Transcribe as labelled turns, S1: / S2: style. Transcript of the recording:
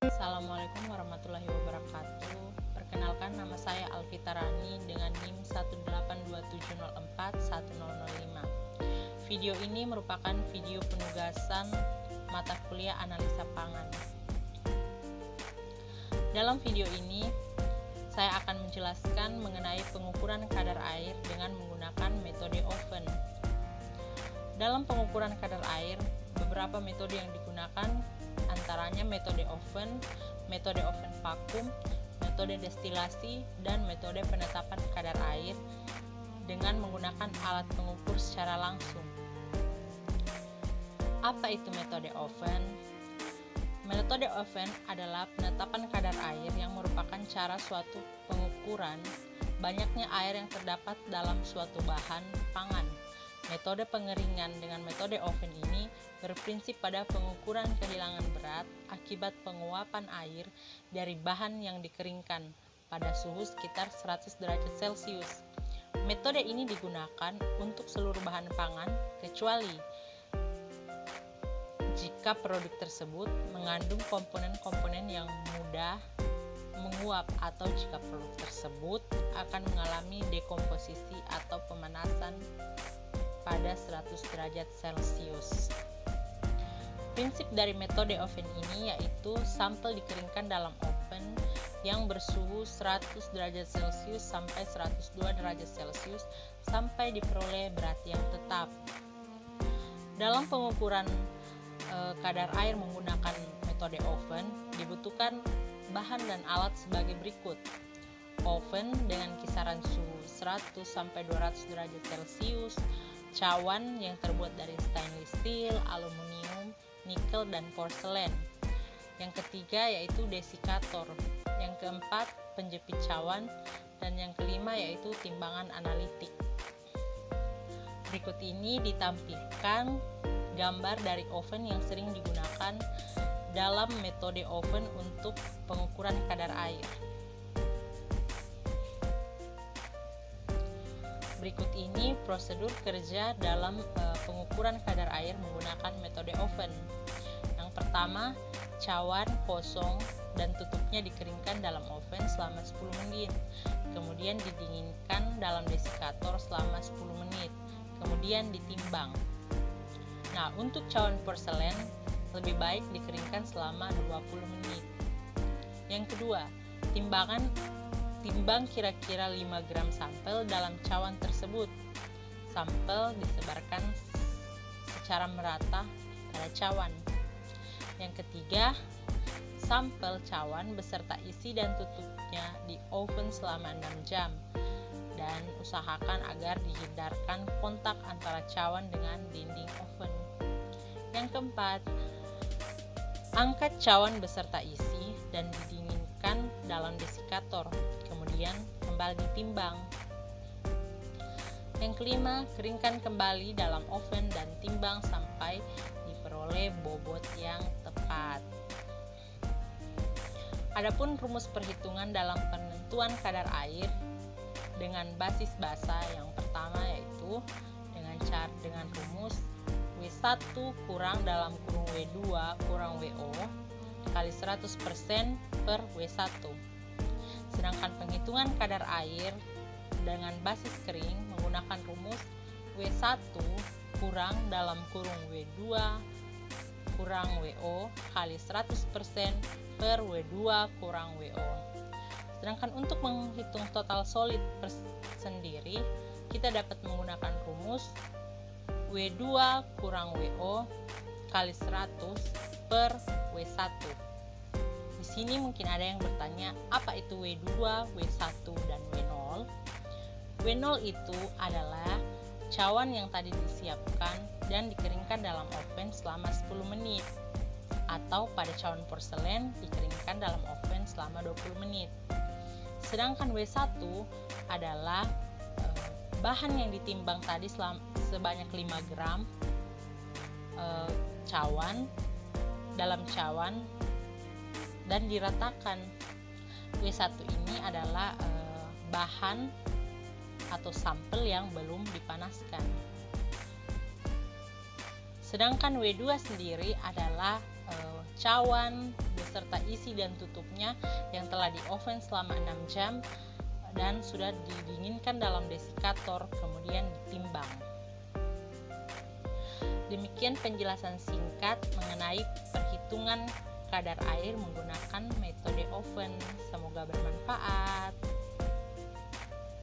S1: Assalamualaikum warahmatullahi wabarakatuh. Perkenalkan, nama saya Alvita Rani dengan NIM 18270410005. Video ini merupakan video penugasan mata kuliah analisa pangan. Dalam video ini, saya akan menjelaskan mengenai pengukuran kadar air dengan menggunakan metode oven. Dalam pengukuran kadar air, beberapa metode yang digunakan antaranya metode oven vakum, metode destilasi, dan metode penetapan kadar air dengan menggunakan alat pengukur secara langsung. Apa itu metode oven? Metode oven adalah penetapan kadar air yang merupakan cara suatu pengukuran banyaknya air yang terdapat dalam suatu bahan pangan. Metode pengeringan dengan metode oven ini berprinsip pada pengukuran kehilangan berat akibat penguapan air dari bahan yang dikeringkan pada suhu sekitar 100 derajat Celcius. Metode ini digunakan untuk seluruh bahan pangan kecuali jika produk tersebut mengandung komponen-komponen yang mudah menguap atau jika produk tersebut akan mengalami dekomposisi atau pemanasan pada 100 derajat Celcius. Prinsip dari metode oven ini yaitu sampel dikeringkan dalam oven yang bersuhu 100 derajat Celcius sampai 102 derajat Celcius sampai diperoleh berat yang tetap. Dalam pengukuran kadar air menggunakan metode oven dibutuhkan bahan dan alat sebagai berikut. Oven dengan kisaran suhu 100 sampai 200 derajat Celcius, cawan yang terbuat dari stainless steel, aluminium, nikel, dan porselen. Yang ketiga yaitu desikator. Yang keempat penjepit cawan, dan yang kelima yaitu timbangan analitik. Berikut ini ditampilkan gambar dari oven yang sering digunakan dalam metode oven untuk pengukuran kadar air. Berikut ini prosedur kerja dalam pengukuran kadar air menggunakan metode oven. Yang pertama, cawan kosong dan tutupnya dikeringkan dalam oven selama 10 menit. Kemudian didinginkan dalam desikator selama 10 menit. Kemudian ditimbang. Nah, untuk cawan porselen lebih baik dikeringkan selama 20 menit. Yang kedua, timbang kira-kira 5 gram sampel dalam cawan tersebut. Sampel disebarkan secara merata pada cawan. Yang ketiga, sampel cawan beserta isi dan tutupnya di oven selama 6 jam. Dan usahakan agar dihindarkan kontak antara cawan dengan dinding oven. Yang keempat, angkat cawan beserta isi dan didinginkan dalam desikator. Kemudian kembali ditimbang. Yang kelima, keringkan kembali dalam oven dan timbang sampai diperoleh bobot yang tepat. Adapun rumus perhitungan dalam penentuan kadar air dengan basis basa yang pertama yaitu dengan rumus W1 kurang dalam kurung W2 kurang WO kali 100% per W1. Sedangkan penghitungan kadar air dengan basis kering menggunakan rumus W1 kurang dalam kurung W2 kurang WO kali 100% per W2 kurang WO. Sedangkan untuk menghitung total solid sendiri, kita dapat menggunakan rumus W2 kurang WO kali 100 per W1. Di sini mungkin ada yang bertanya, apa itu W2, W1, dan W0? W0 itu adalah cawan yang tadi disiapkan dan dikeringkan dalam oven selama 10 menit. Atau pada cawan porselen dikeringkan dalam oven selama 20 menit. Sedangkan W1 adalah bahan yang ditimbang tadi sebanyak 5 gram dalam cawan dan diratakan. W1 ini adalah bahan atau sampel yang belum dipanaskan. Sedangkan W2 sendiri adalah cawan beserta isi dan tutupnya yang telah di oven selama 6 jam dan sudah didinginkan dalam desikator, kemudian ditimbang. Demikian penjelasan singkat mengenai perhitungan kadar air menggunakan metode oven. Semoga bermanfaat.